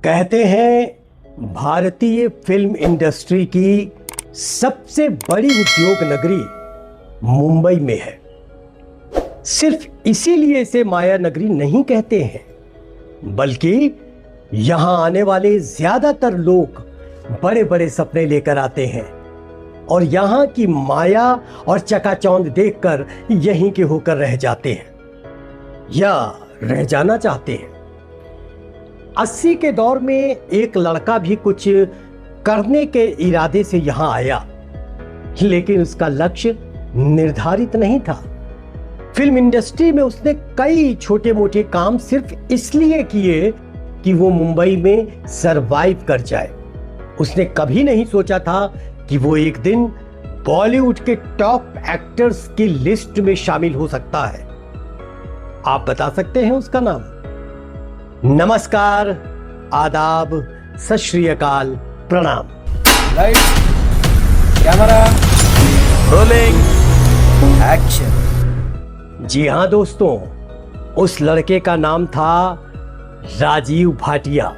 कहते हैं भारतीय फिल्म इंडस्ट्री की सबसे बड़ी उद्योग नगरी मुंबई में है। सिर्फ इसीलिए इसे माया नगरी नहीं कहते हैं, बल्कि यहां आने वाले ज्यादातर लोग बड़े बड़े सपने लेकर आते हैं और यहां की माया और चकाचौंध देखकर यहीं के होकर रह जाते हैं या रह जाना चाहते हैं। 80 के दौर में एक लड़का भी कुछ करने के इरादे से यहां आया, लेकिन उसका लक्ष्य निर्धारित नहीं था। फिल्म इंडस्ट्री में उसने कई छोटे मोटे काम सिर्फ इसलिए किए कि वो मुंबई में सरवाइव कर जाए। उसने कभी नहीं सोचा था कि वो एक दिन बॉलीवुड के टॉप एक्टर्स की लिस्ट में शामिल हो सकता है। आप बता सकते हैं उसका नाम? नमस्कार, आदाब, सत श्री अकाल, प्रणाम। Light, camera, rolling, action. जी हाँ दोस्तों, उस लड़के का नाम था राजीव भाटिया।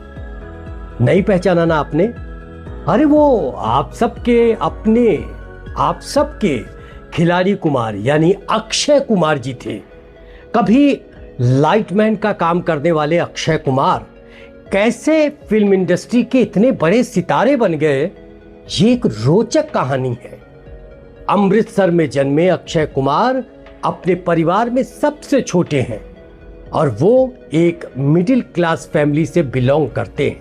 नहीं पहचाना ना आपने? अरे वो आप सबके खिलाड़ी कुमार यानी अक्षय कुमार जी थे। कभी लाइटमैन का काम करने वाले अक्षय कुमार कैसे फिल्म इंडस्ट्री के इतने बड़े सितारे बन गए, ये एक रोचक कहानी है। अमृतसर में जन्मे अक्षय कुमार अपने परिवार में सबसे छोटे हैं और वो एक मिडिल क्लास फैमिली से बिलोंग करते हैं,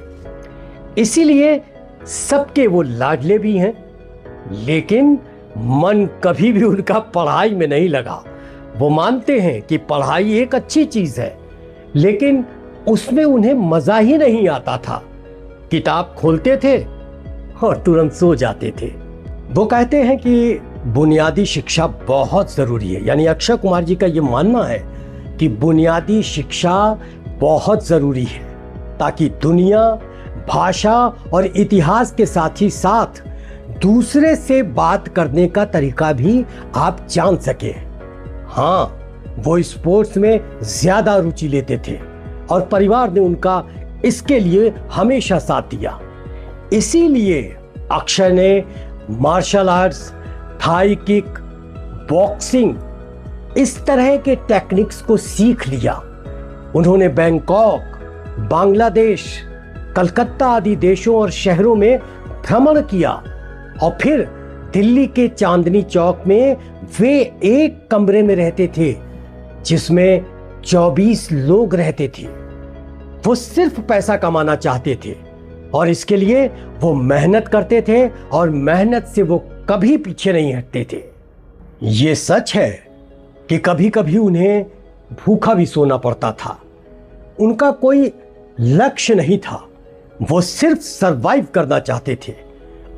इसीलिए सबके वो लाडले भी हैं। लेकिन मन कभी भी उनका पढ़ाई में नहीं लगा। वो मानते हैं कि पढ़ाई एक अच्छी चीज है, लेकिन उसमें उन्हें मजा ही नहीं आता था। किताब खोलते थे और तुरंत सो जाते थे। वो कहते हैं कि बुनियादी शिक्षा बहुत जरूरी है, यानी अक्षय कुमार जी का ये मानना है कि बुनियादी शिक्षा बहुत जरूरी है ताकि दुनिया, भाषा और इतिहास के साथ ही साथ दूसरे से बात करने का तरीका भी आप जान सके। हाँ, वो स्पोर्ट्स में ज्यादा रुचि लेते थे और परिवार ने उनका इसके लिए हमेशा साथ दिया। इसीलिए अक्षय ने martial arts, Thai kick, boxing, इस तरह के टेक्निक्स को सीख लिया। उन्होंने बैंकॉक, बांग्लादेश, कलकत्ता आदि देशों और शहरों में भ्रमण किया और फिर दिल्ली के चांदनी चौक में वे एक कमरे में रहते थे जिसमें 24 लोग रहते थे। वो सिर्फ पैसा कमाना चाहते थे और इसके लिए वो मेहनत करते थे और मेहनत से वो कभी पीछे नहीं हटते थे। ये सच है कि कभी कभी उन्हें भूखा भी सोना पड़ता था। उनका कोई लक्ष्य नहीं था, वो सिर्फ सरवाइव करना चाहते थे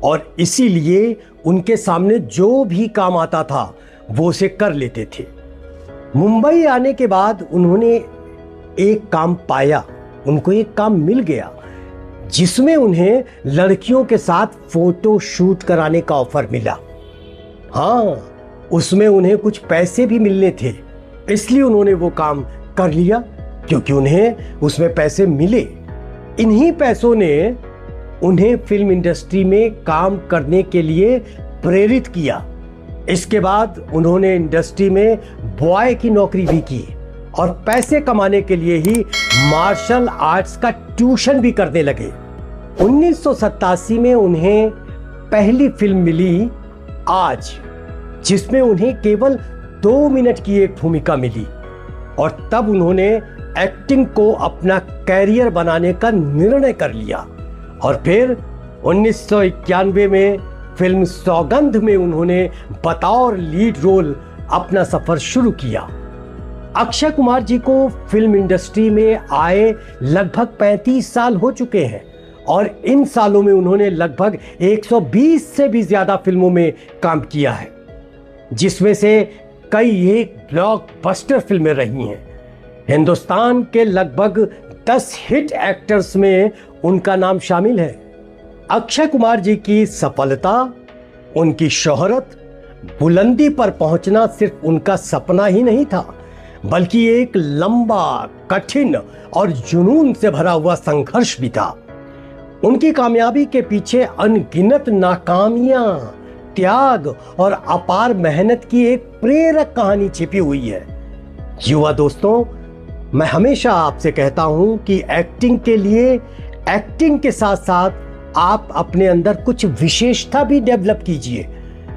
और इसीलिए उनके सामने जो भी काम आता था वो उसे कर लेते थे। मुंबई आने के बाद उन्होंने एक काम पाया, उनको एक काम मिल गया जिसमें उन्हें लड़कियों के साथ फोटो शूट कराने का ऑफर मिला। हाँ, उसमें उन्हें कुछ पैसे भी मिलने थे, इसलिए उन्होंने वो काम कर लिया क्योंकि उन्हें उसमें पैसे मिले। इन्हीं पैसों ने उन्हें फिल्म इंडस्ट्री में काम करने के लिए प्रेरित किया। इसके बाद उन्होंने इंडस्ट्री में बॉय की नौकरी भी की और पैसे कमाने के लिए ही मार्शल आर्ट्स का ट्यूशन भी करने लगे। 1987 में उन्हें पहली फिल्म मिली आज, जिसमें उन्हें केवल 2 मिनट की एक भूमिका मिली और तब उन्होंने एक्टिंग को अपना कैरियर बनाने का निर्णय कर लिया और फिर 1991 में फिल्म सौगंध में उन्होंने बतौर लीड रोल अपना सफर शुरू किया। अक्षय कुमार जी को फिल्म इंडस्ट्री में आए लगभग 35 साल हो चुके हैं और इन सालों में उन्होंने लगभग 120 से भी ज्यादा फिल्मों में काम किया है, जिसमें से कई एक ब्लॉकबस्टर फिल्में रही हैं। हिंदुस्तान के लगभग 10 हिट एक्टर्स में उनका नाम शामिल है। अक्षय कुमार जी की सफलता, उनकी शोहरत, बुलंदी पर पहुंचना सिर्फ उनका सपना ही नहीं था, बल्कि एक लंबा, कठिन और जुनून से भरा हुआ संघर्ष भी था। उनकी कामयाबी के पीछे अनगिनत नाकामियां, त्याग और अपार मेहनत की एक प्रेरक कहानी छिपी हुई है। युवा दोस्तों, मैं हमेशा आपसे कहता हूं कि एक्टिंग के लिए एक्टिंग के साथ साथ आप अपने अंदर कुछ विशेषता भी डेवलप कीजिए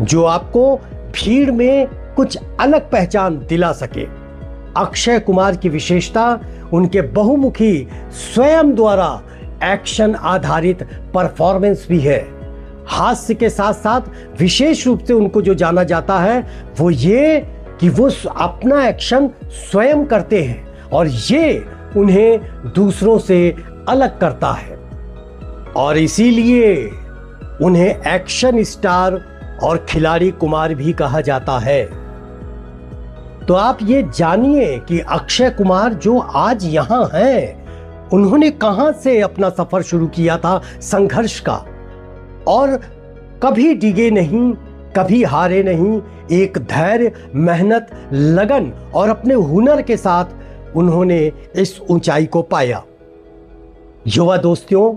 जो आपको भीड़ में कुछ अलग पहचान दिला सके। अक्षय कुमार की विशेषता उनके बहुमुखी स्वयं द्वारा एक्शन आधारित परफॉर्मेंस भी है। हास्य के साथ साथ विशेष रूप से उनको जो जाना जाता है वो ये कि वो अपना एक्शन स्वयं करते हैं और ये उन्हें दूसरों से अलग करता है और इसीलिए उन्हें एक्शन स्टार और खिलाड़ी कुमार भी कहा जाता है। तो आप ये जानिए कि अक्षय कुमार जो आज यहां हैं, उन्होंने कहां से अपना सफर शुरू किया था संघर्ष का, और कभी डिगे नहीं, कभी हारे नहीं। एक धैर्य, मेहनत, लगन और अपने हुनर के साथ उन्होंने इस ऊंचाई को पाया। युवा दोस्तों,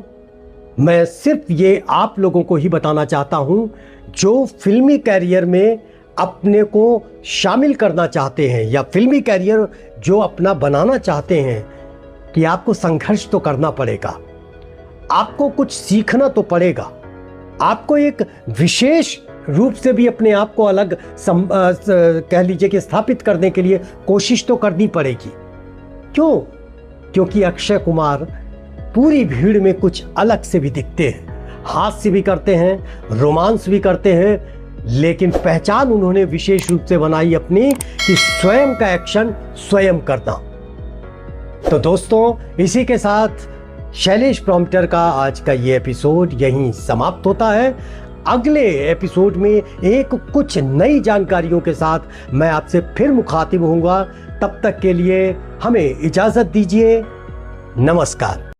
मैं सिर्फ ये आप लोगों को ही बताना चाहता हूं जो फिल्मी कैरियर में अपने को शामिल करना चाहते हैं या फिल्मी कैरियर जो अपना बनाना चाहते हैं कि आपको संघर्ष तो करना पड़ेगा, आपको कुछ सीखना तो पड़ेगा, आपको एक विशेष रूप से भी अपने आप को अलग कह लीजिए कि स्थापित करने के लिए कोशिश तो करनी पड़ेगी। क्यों? क्योंकि अक्षय कुमार पूरी भीड़ में कुछ अलग से भी दिखते हैं, हास्य भी करते हैं, रोमांस भी करते हैं, लेकिन पहचान उन्होंने विशेष रूप से बनाई अपनी कि स्वयं का एक्शन स्वयं करना। तो दोस्तों, इसी के साथ शैलेश प्रॉम्प्टर का आज का ये एपिसोड यहीं समाप्त होता है। अगले एपिसोड में एक कुछ नई जानकारियों के साथ मैं आपसे फिर मुखातिब होऊंगा। तब तक के लिए हमें इजाजत दीजिए। नमस्कार।